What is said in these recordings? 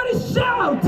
Everybody shout!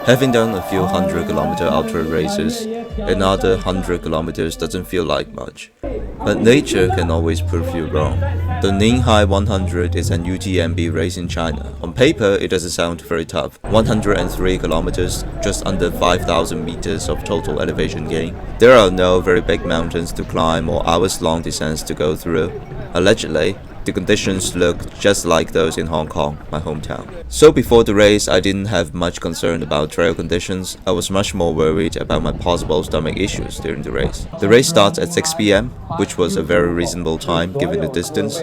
Having done a few 100-kilometer ultra races, another 100 kilometers doesn't feel like much. But nature can always prove you wrong. The Ninghai 100 is an UTMB race in China. On paper, it doesn't sound very tough. 103 kilometers, just under 5,000 meters of total elevation gain. There are no very big mountains to climb or hours-long descents to go through. Allegedly, the conditions look just like those in Hong Kong, my hometown. So before the race, I didn't have much concern about trail conditions. I was much more worried about my possible stomach issues during the race. The race starts at 6 p.m, which was a very reasonable time given the distance.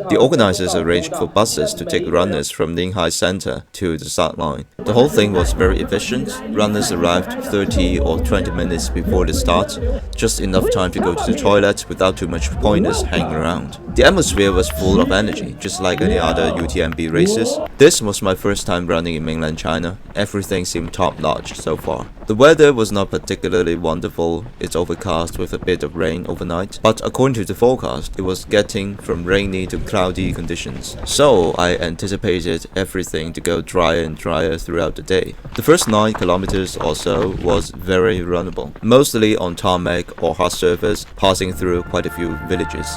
The organizers arranged for buses to take runners from Ninghai Center to the start line. The whole thing was very efficient. Runners arrived 30 or 20 minutes before the start, just enough time to go to the toilet without too much pointers hanging around. The atmosphere was full of energy, just like any other UTMB races. This was my first time running in mainland China. Everything seemed top-notch so far. The weather was not particularly wonderful. It's overcast with a bit of rain overnight, but according to the forecast, it was getting from rainy to cloudy conditions. So I anticipated everything to go drier and drier throughout the day. The first 9 kilometers or so was very runnable, mostly on tarmac or hard surface, passing through quite a few villages.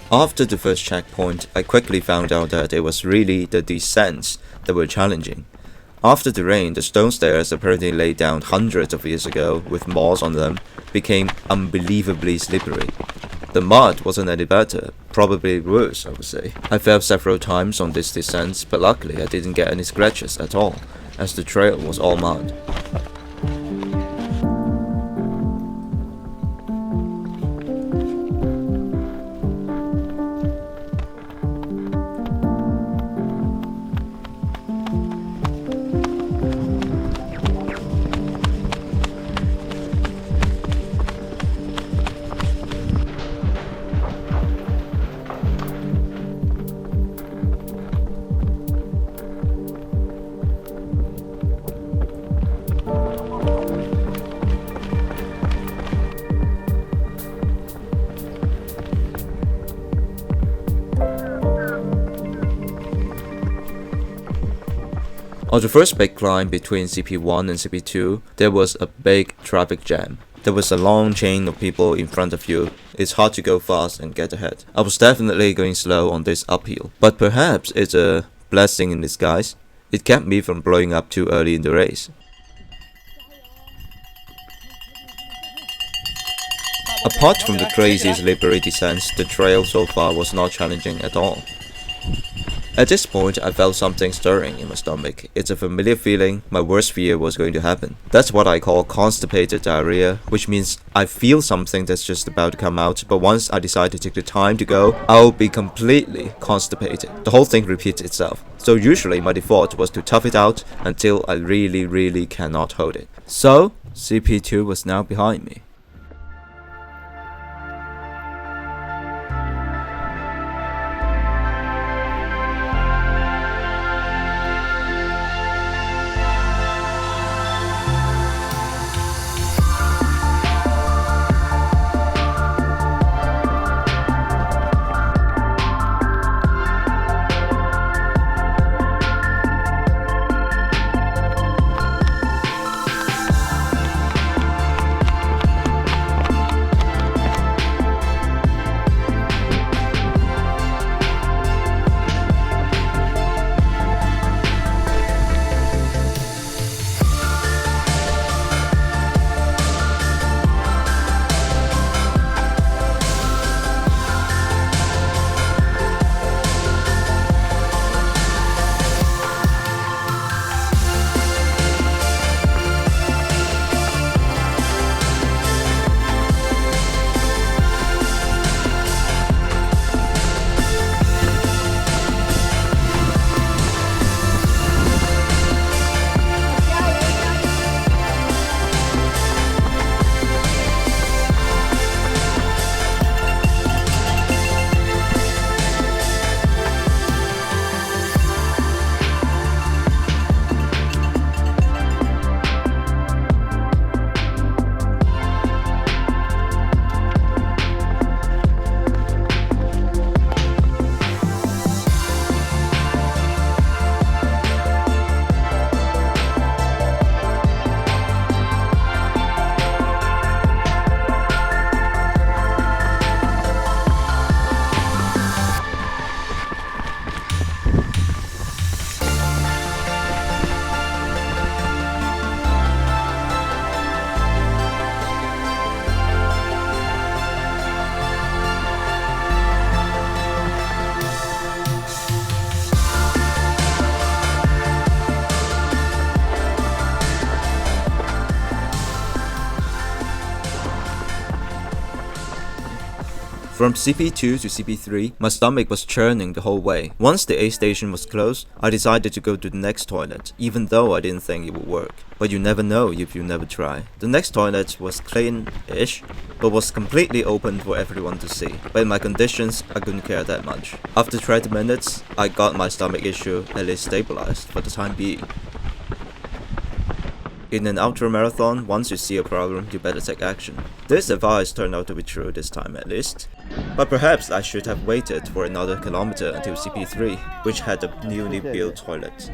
After the first checkpoint, I quickly found out that it was really the descents that were challenging. After the rain, the stone stairs apparently laid down hundreds of years ago with moss on them became unbelievably slippery. The mud wasn't any better, probably worse, I would say. I fell several times on these descents, but luckily I didn't get any scratches at all, as the trail was all mud. On the first big climb between CP1 and CP2, there was a big traffic jam. There was a long chain of people in front of you. It's hard to go fast and get ahead. I was definitely going slow on this uphill, but perhaps it's a blessing in disguise. It kept me from blowing up too early in the race. Apart from the crazy slippery descents, the trail so far was not challenging at all. At this point, I felt something stirring in my stomach. It's a familiar feeling. My worst fear was going to happen. That's what I call constipated diarrhea, which means I feel something that's just about to come out, but once I decide to take the time to go, I'll be completely constipated. The whole thing repeats itself. So usually my default was to tough it out until I really cannot hold it. So, CP2 was now behind me. From CP2 to CP3, my stomach was churning the whole way. Once the aid station was closed, I decided to go to the next toilet, even though I didn't think it would work. But you never know if you never try. The next toilet was clean-ish, but was completely open for everyone to see. But in my conditions, I couldn't care that much. After 20 minutes, I got my stomach issue at least stabilized for the time being. In an ultra marathon, once you see a problem, you better take action. This advice turned out to be true this time at least. But perhaps I should have waited for another kilometer until CP3, which had a newly built toilet.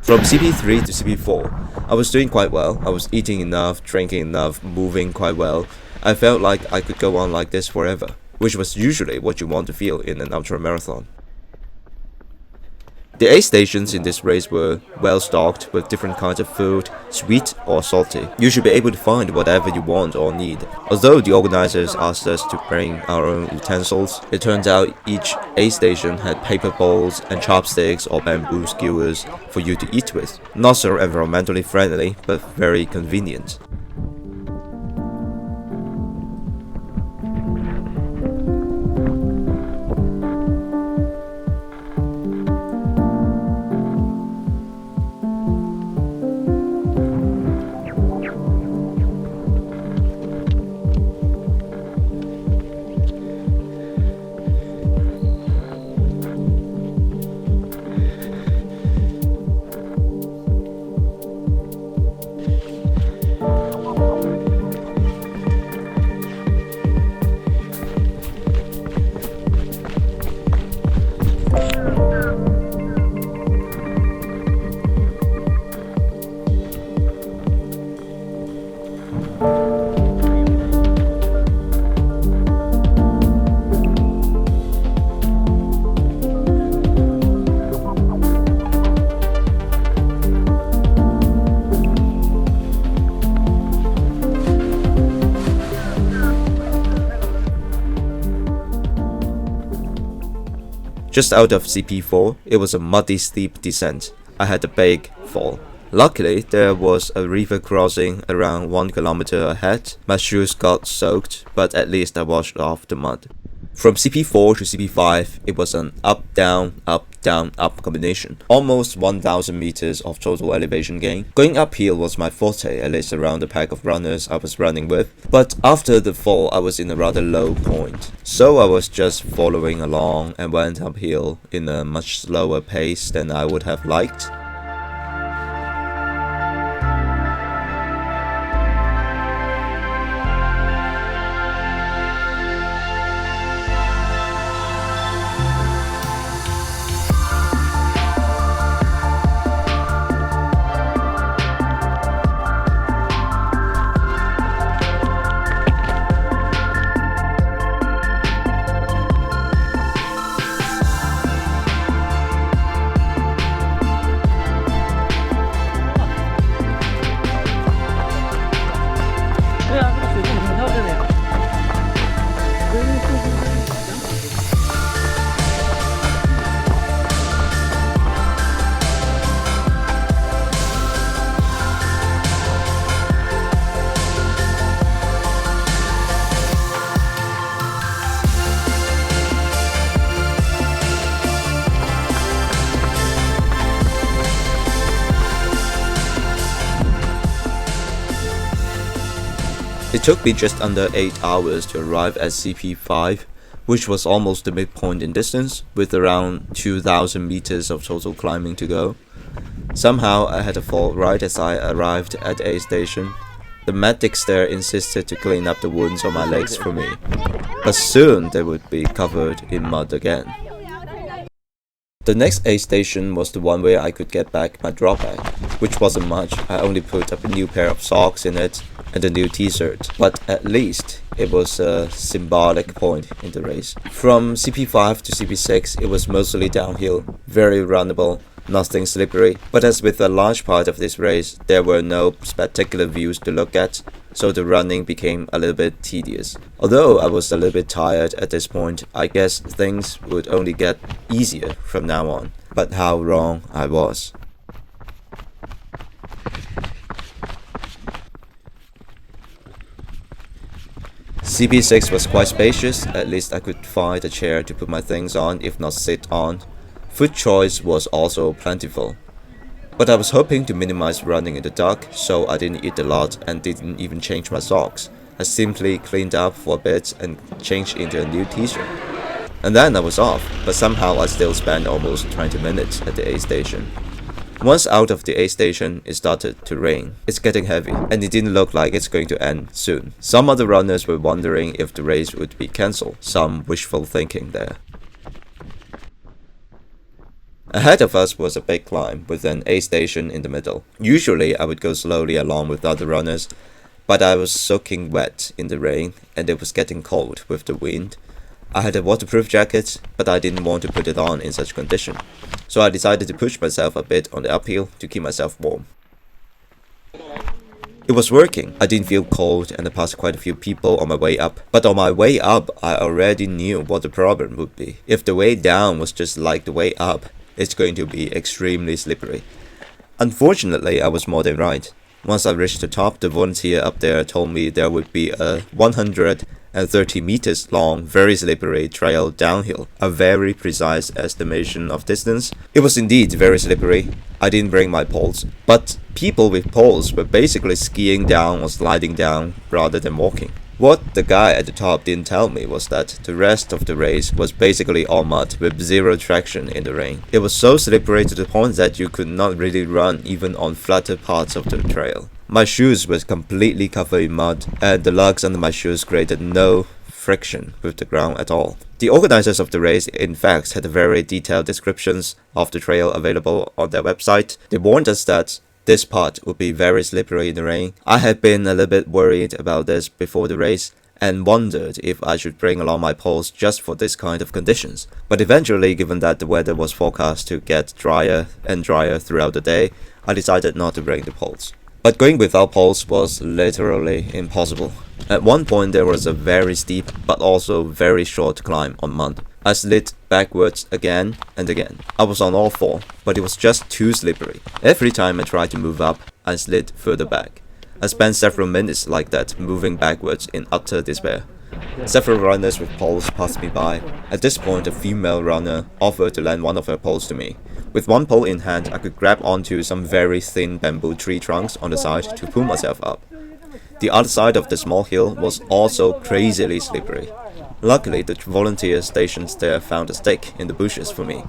From CP3 to CP4, I was doing quite well. I was eating enough, drinking enough, moving quite well. I felt like I could go on like this forever, which was usually what you want to feel in an ultra marathon. The aid stations in this race were well stocked with different kinds of food, sweet or salty. You should be able to find whatever you want or need. Although the organizers asked us to bring our own utensils, it turns out each aid station had paper bowls and chopsticks or bamboo skewers for you to eat with. Not so environmentally friendly, but very convenient. Just out of CP4, it was a muddy steep descent. I had a big fall. Luckily, there was a river crossing around 1 kilometer ahead. My shoes got soaked, but at least I washed off the mud. From CP4 to CP5, it was an up, down, up combination. Almost 1,000 meters of total elevation gain. Going uphill was my forte, at least around the pack of runners I was running with. But after the fall, I was in a rather low point. So I was just following along and went uphill in a much slower pace than I would have liked. It took me just under 8 hours to arrive at CP5, which was almost the midpoint in distance, with around 2,000 meters of total climbing to go. Somehow I had a fall right as I arrived at the aid station. The medics there insisted to clean up the wounds on my legs for me, but soon they would be covered in mud again. The next aid station was the one where I could get back my drop bag, which wasn't much. I only put up a new pair of socks in it and a new t-shirt, but at least it was a symbolic point in the race. From CP5 to CP6, it was mostly downhill, very runnable, nothing slippery, but as with a large part of this race, there were no spectacular views to look at, so the running became a little bit tedious. Although I was a little bit tired at this point, I guess things would only get easier from now on. But how wrong I was. CP6 was quite spacious, at least I could find a chair to put my things on if not sit on. Food choice was also plentiful. But I was hoping to minimize running in the dark, so I didn't eat a lot and didn't even change my socks. I simply cleaned up for a bit and changed into a new t-shirt. And then I was off, but somehow I still spent almost 20 minutes at the aid station. Once out of the aid station, it started to rain. It's getting heavy, and it didn't look like it's going to end soon. Some other runners were wondering if the race would be cancelled, some wishful thinking there. Ahead of us was a big climb with an aid station in the middle. Usually I would go slowly along with other runners, but I was soaking wet in the rain and it was getting cold with the wind. I had a waterproof jacket, but I didn't want to put it on in such condition, so I decided to push myself a bit on the uphill to keep myself warm. It was working. I didn't feel cold and I passed quite a few people on my way up. But on my way up, I already knew what the problem would be. If the way down was just like the way up, it's going to be extremely slippery. Unfortunately, I was more than right. Once I reached the top, the volunteer up there told me there would be a 130 meters long, very slippery trail downhill. A very precise estimation of distance. It was indeed very slippery. I didn't bring my poles, but people with poles were basically skiing down or sliding down rather than walking. What the guy at the top didn't tell me was that the rest of the race was basically all mud with zero traction in the rain. It was so slippery to the point that you could not really run even on flatter parts of the trail. My shoes were completely covered in mud and the lugs under my shoes created no friction with the ground at all. The organizers of the race in fact had very detailed descriptions of the trail available on their website. They warned us that this part would be very slippery in the rain. I had been a little bit worried about this before the race and wondered if I should bring along my poles just for this kind of conditions. But eventually, given that the weather was forecast to get drier and drier throughout the day, I decided not to bring the poles. But going without poles was literally impossible. At one point there was a very steep but also very short climb on mud. I slid backwards again and again. I was on all four, but it was just too slippery. Every time I tried to move up, I slid further back. I spent several minutes like that, moving backwards in utter despair. Several runners with poles passed me by. At this point, a female runner offered to lend one of her poles to me. With one pole in hand, I could grab onto some very thin bamboo tree trunks on the side to pull myself up. The other side of the small hill was also crazily slippery. Luckily, the volunteer stationed there found a stick in the bushes for me,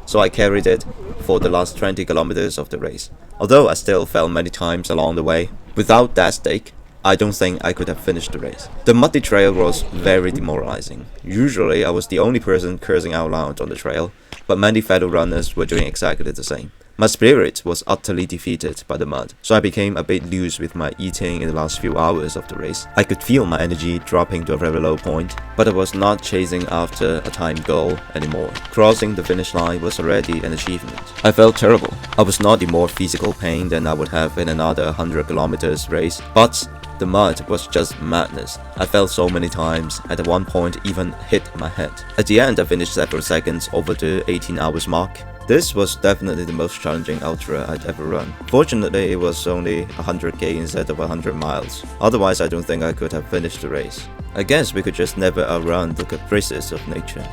so I carried it for the last 20 kilometers of the race. Although I still fell many times along the way, without that stick, I don't think I could have finished the race. The muddy trail was very demoralizing. Usually I was the only person cursing out loud on the trail, but many fellow runners were doing exactly the same. My spirit was utterly defeated by the mud, so I became a bit loose with my eating in the last few hours of the race. I could feel my energy dropping to a very low point, but I was not chasing after a time goal anymore. Crossing the finish line was already an achievement. I felt terrible. I was not in more physical pain than I would have in another 100 kilometers race, but the mud was just madness. I fell so many times, at one point even hit my head. At the end I finished several seconds over the 18 hours mark. This was definitely the most challenging ultra I'd ever run. Fortunately, it was only 100k instead of 100 miles. Otherwise, I don't think I could have finished the race. I guess we could just never outrun the caprices of nature.